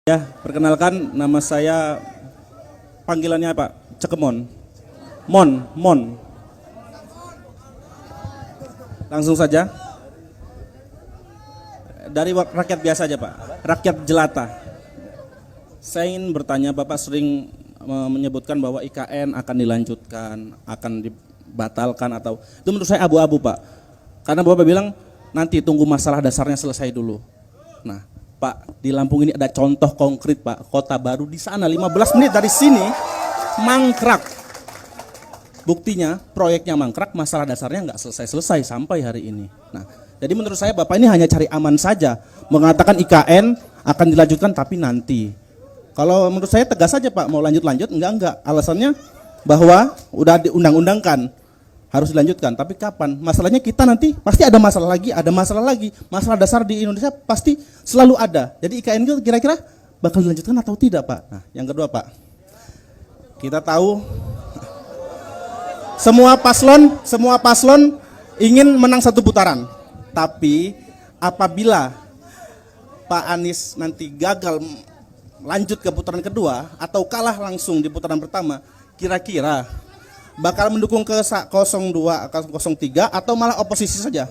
Ya, perkenalkan nama saya, panggilannya Pak Cekemon. Mon. Langsung saja. Dari rakyat biasa aja Pak, rakyat jelata. Saya ingin bertanya, Bapak sering menyebutkan bahwa IKN akan dilanjutkan, akan dibatalkan atau itu menurut saya abu-abu Pak. Karena Bapak bilang nanti tunggu masalah dasarnya selesai dulu. Nah, Pak, di Lampung ini ada contoh konkret Pak, kota baru di sana 15 menit dari sini mangkrak. Buktinya proyeknya mangkrak, masalah dasarnya nggak selesai-selesai sampai hari ini. Nah, jadi menurut saya Bapak ini hanya cari aman saja, mengatakan IKN akan dilanjutkan tapi nanti. Kalau menurut saya tegas saja Pak, mau lanjut-lanjut, enggak. Alasannya bahwa udah diundang-undangkan, harus dilanjutkan, tapi kapan? Masalahnya kita nanti pasti ada masalah lagi. Masalah dasar di Indonesia pasti selalu ada. Jadi IKN itu kira-kira bakal dilanjutkan atau tidak Pak? Nah, yang kedua Pak, kita tahu semua paslon ingin menang satu putaran. Tapi apabila Pak Anies nanti gagal lanjut ke putaran kedua atau kalah langsung di putaran pertama, kira-kira bakal mendukung ke 02, 03 atau malah oposisi saja?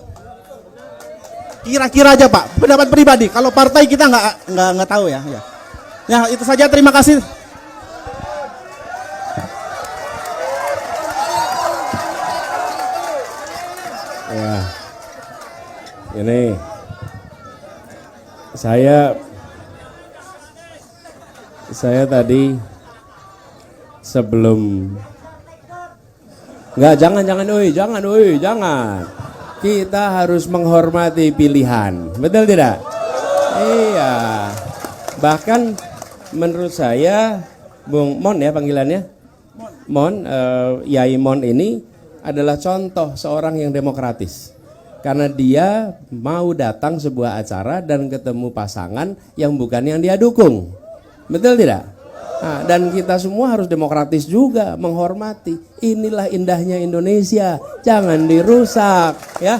Kira-kira aja Pak, pendapat pribadi. Kalau partai kita nggak tahu ya. Ya itu saja, terima kasih. Ya, ini saya tadi sebelum jangan. Kita harus menghormati pilihan, betul tidak? Iya. Bahkan menurut saya, Bung Mon ya panggilannya, Yai Mon ini adalah contoh seorang yang demokratis. Karena dia mau datang sebuah acara dan ketemu pasangan yang bukan yang dia dukung, betul tidak? Nah, dan kita semua harus demokratis juga, menghormati. Inilah indahnya Indonesia, jangan dirusak, ya.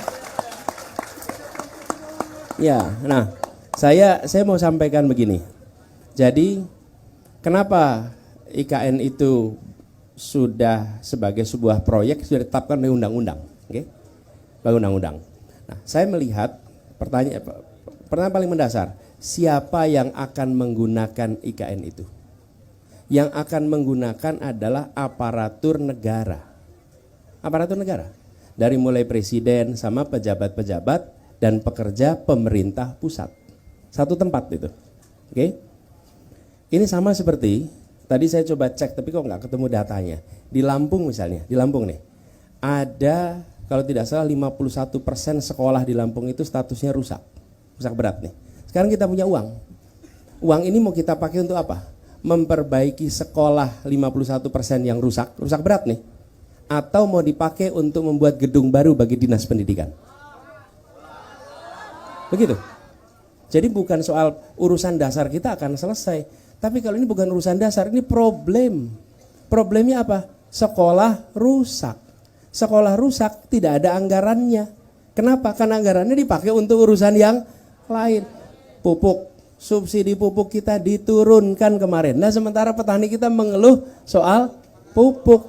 Ya, nah, saya mau sampaikan begini. Jadi, kenapa IKN itu sudah sebagai sebuah proyek sudah ditetapkan oleh undang-undang, oke? Undang-undang. Nah, saya melihat pertanyaan paling mendasar, siapa yang akan menggunakan IKN itu? Yang akan menggunakan adalah aparatur negara. Aparatur negara. Dari mulai presiden sama pejabat-pejabat dan pekerja pemerintah pusat. Satu tempat itu. Oke? Ini sama seperti, tadi saya coba cek tapi kok nggak ketemu datanya. Di Lampung misalnya, di Lampung nih. Ada, kalau tidak salah 51% sekolah di Lampung itu statusnya rusak. Rusak berat nih. Sekarang kita punya uang. Uang ini mau kita pakai untuk apa? Memperbaiki sekolah 51% yang rusak berat nih, atau mau dipakai untuk membuat gedung baru bagi dinas pendidikan. Begitu. Jadi bukan soal urusan dasar kita akan selesai, tapi kalau ini bukan urusan dasar, ini problem. Problemnya apa? Sekolah rusak tidak ada anggarannya. Kenapa? Karena anggarannya dipakai untuk urusan yang lain. Pupuk, subsidi pupuk kita diturunkan kemarin. Nah, sementara petani kita mengeluh soal pupuk.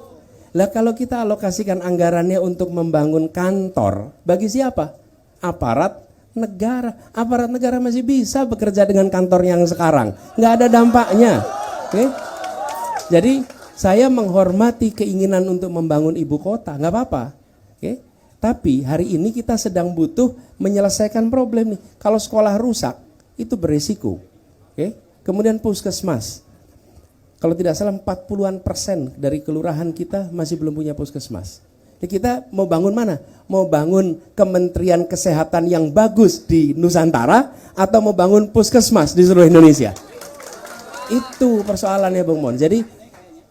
Lah kalau kita alokasikan anggarannya untuk membangun kantor, bagi siapa? Aparat negara. Aparat negara masih bisa bekerja dengan kantor yang sekarang. Nggak ada dampaknya. Oke? Jadi saya menghormati keinginan untuk membangun ibu kota, nggak apa-apa. Oke? Tapi hari ini kita sedang butuh menyelesaikan problem nih. Kalau sekolah rusak, itu berisiko. Oke? Kemudian puskesmas. Kalau tidak salah 40% dari kelurahan kita masih belum punya puskesmas. Jadi kita mau bangun mana? Mau bangun Kementerian Kesehatan yang bagus di Nusantara atau mau bangun puskesmas di seluruh Indonesia? Itu persoalannya Bung Mon. Jadi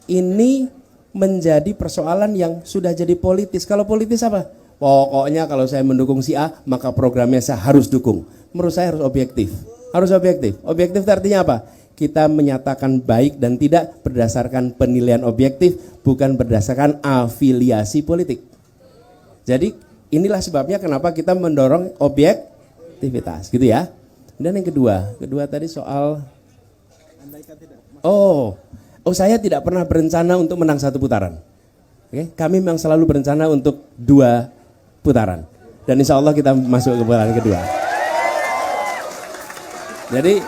ini menjadi persoalan yang sudah jadi politis. Kalau politis apa? Pokoknya kalau saya mendukung si A, maka programnya saya harus dukung. Menurut saya harus objektif. Harus objektif. Objektif artinya apa? Kita menyatakan baik dan tidak berdasarkan penilaian objektif, bukan berdasarkan afiliasi politik. Jadi inilah sebabnya kenapa kita mendorong objektivitas, gitu ya. Dan yang kedua tadi soal Oh, saya tidak pernah berencana untuk menang 1 putaran. Oke, kami memang selalu berencana untuk 2 putaran. Dan insya Allah kita masuk ke putaran kedua. Jadi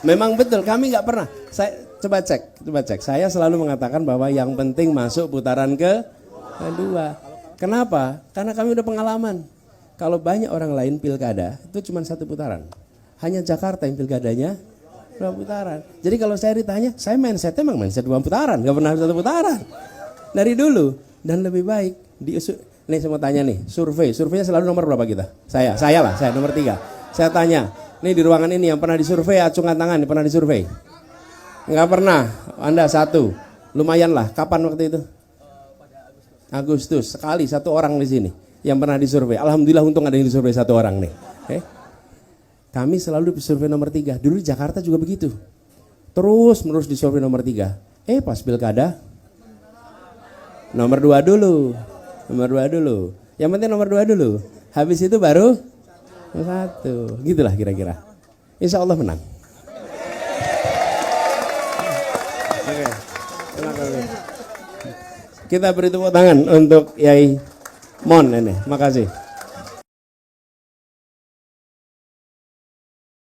memang betul kami nggak pernah. Saya coba cek. Saya selalu mengatakan bahwa yang penting masuk putaran kedua. Kenapa? Karena kami udah pengalaman. Kalau banyak orang lain pilkada itu cuma 1 putaran. Hanya Jakarta yang pilkadanya 2 putaran. Jadi kalau saya ditanya, saya mindsetnya memang mindset 2 putaran, nggak pernah 1 putaran. Dari dulu. Dan lebih baik nih saya mau tanya nih, surveinya selalu nomor berapa kita? Saya nomor 3. Saya tanya, nih di ruangan ini yang pernah disurvei, acungkan tangan, pernah disurvei? Nggak pernah. Anda 1. Lumayan lah. Kapan waktu itu? Agustus. Sekali 1 orang di sini yang pernah disurvei. Alhamdulillah untung ada yang disurvei 1 orang nih. Kami selalu disurvei nomor 3. Dulu di Jakarta juga begitu. Terus menerus disurvei nomor 3. Pas pilkada nomor 2 dulu. Yang penting nomor 2 dulu. Habis itu baru 1. Gitulah kira-kira. Insya Allah menang. Oke. Terima kasih. Kita beri tepuk tangan untuk Yai Mon ini. Makasih.